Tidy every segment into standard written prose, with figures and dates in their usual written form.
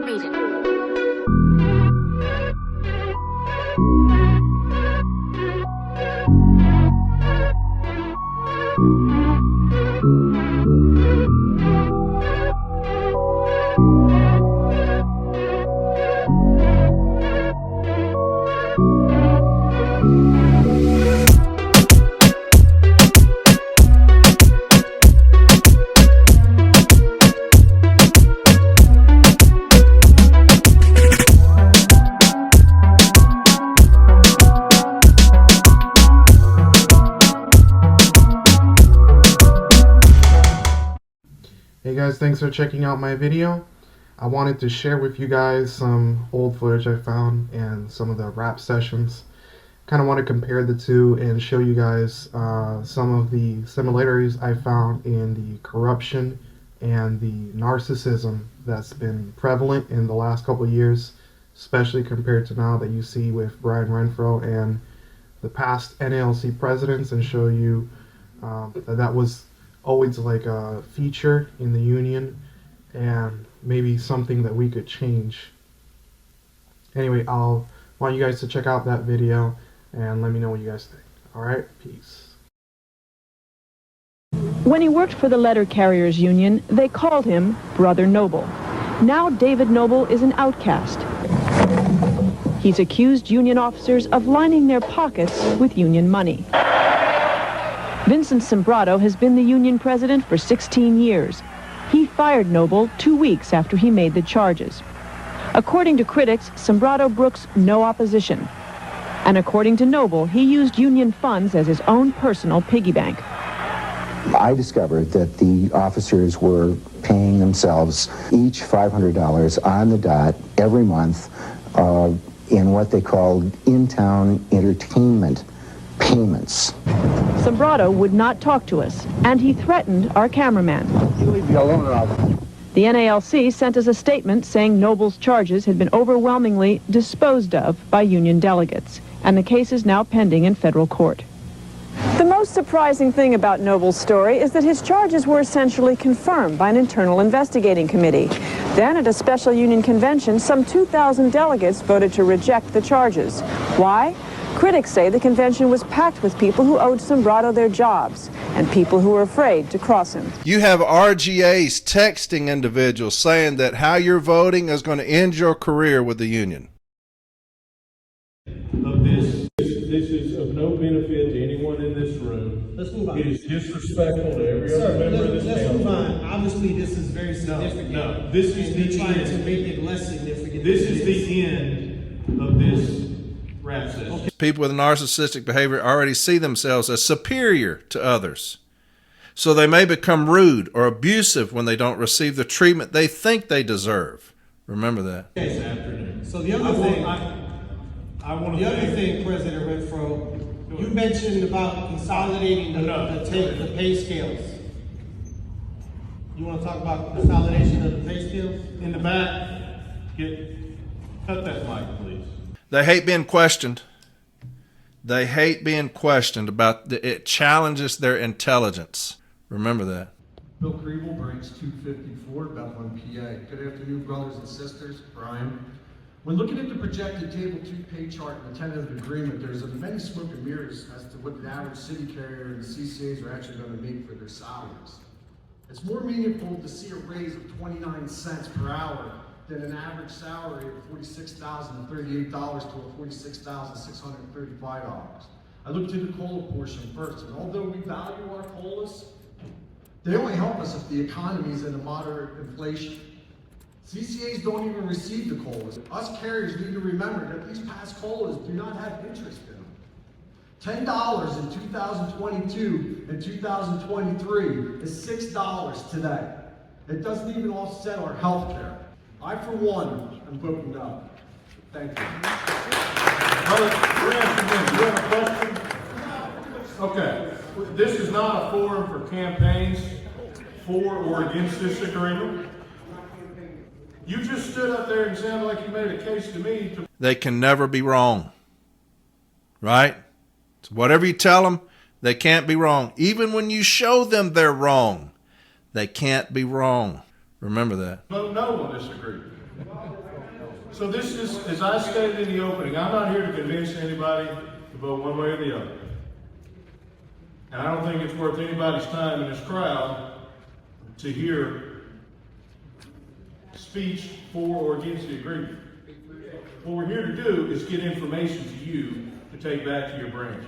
reason. Hey guys, thanks for checking out my video. I wanted to share with you guys some old footage I found and some of the rap sessions. Kind of want to compare the two and show you guys some of the similarities I found in the corruption and the narcissism that's been prevalent in the last couple of years, especially compared to now that you see with Brian Renfro and the past NALC presidents, and show you that was always like a feature in the union and maybe something that we could change. Anyway, I'll want you guys to check out that video and let me know what you guys think. Alright, peace. When he worked for the letter carriers union, they called him Brother Noble. Now David Noble is an outcast. He's accused union officers of lining their pockets with union money. Vincent Sembrato has been the union president for 16 years. He fired Noble 2 weeks after he made the charges. According to critics, Sembrato brooks no opposition. And according to Noble, he used union funds as his own personal piggy bank. I discovered that the officers were paying themselves each $500 on the dot every month in what they called in-town entertainment payments. Sembrato would not talk to us, and he threatened our cameraman. You leave me alone, Robert. The NALC sent us a statement saying Noble's charges had been overwhelmingly disposed of by union delegates, and the case is now pending in federal court. The most surprising thing about Noble's story is that his charges were essentially confirmed by an internal investigating committee. Then, at a special union convention, some 2,000 delegates voted to reject the charges. Why? Critics say the convention was packed with people who owed Sembrato their jobs and people who were afraid to cross him. You have RGAs texting individuals saying that how you're voting is going to end your career with the union. Of this is of no benefit to anyone in this room. Let's move on. It is disrespectful to every other member of this let's move council. on. Obviously, this is very significant. No, this is and the trying end. to make it less significant. This is the end of this rap session. Okay. People with narcissistic behavior already see themselves as superior to others. So they may become rude or abusive when they don't receive the treatment they think they deserve. Remember that. This afternoon. So the other thing, the other thing, President Renfro, you mentioned about consolidating the pay scales. You want to talk about consolidation of the pay scales? In the back, cut that mic, please. They hate being questioned. They hate being questioned about it challenges their intelligence. Remember that. Bill Kriebel, Branch 254, Bethlehem, PA. Good afternoon, brothers and sisters. Brian. When looking at the projected Table 2 pay chart and the tentative agreement, there's many smoke and mirrors as to what the average city carrier and the CCAs are actually going to make for their salaries. It's more meaningful to see a raise of 29 cents per hour than an average salary of $46,038 to a $46,635. I looked at the COLA portion first, and although we value our COLAs, they only help us if the economy is in a moderate inflation. CCAs don't even receive the COLAs. Us carriers need to remember that these past COLAs do not have interest in them. $10 in 2022 and 2023 is $6 today. It doesn't even offset our health care. I, for one, am voting no. Thank you. Do you have a question? Okay, this is not a forum for campaigns for or against this agreement. You just stood up there and sounded like you made a case to me. They can never be wrong. Right? So whatever you tell them, they can't be wrong. Even when you show them they're wrong, they can't be wrong. Remember that. Vote no on this agreement. So this is, as I stated in the opening, I'm not here to convince anybody to vote one way or the other. And I don't think it's worth anybody's time in this crowd to hear speech for or against the agreement. What we're here to do is get information to you to take back to your branches.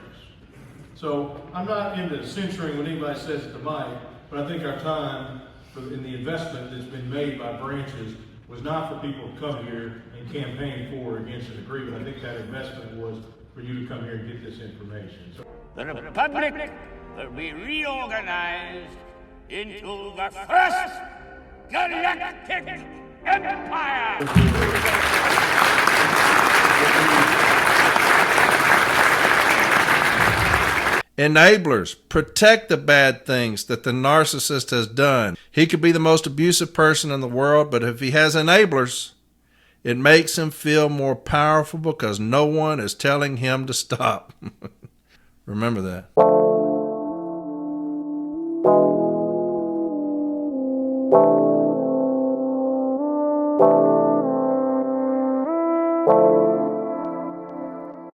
So I'm not into censoring when anybody says it to Mike, but I think our time in the investment that's been made by branches was not for people to come here and campaign for or against an agreement. I think that investment was for you to come here and get this information. So, the Republic will be reorganized into the first galactic empire. Enablers protect the bad things that the narcissist has done. He could be the most abusive person in the world, but if he has enablers, it makes him feel more powerful because no one is telling him to stop. Remember that.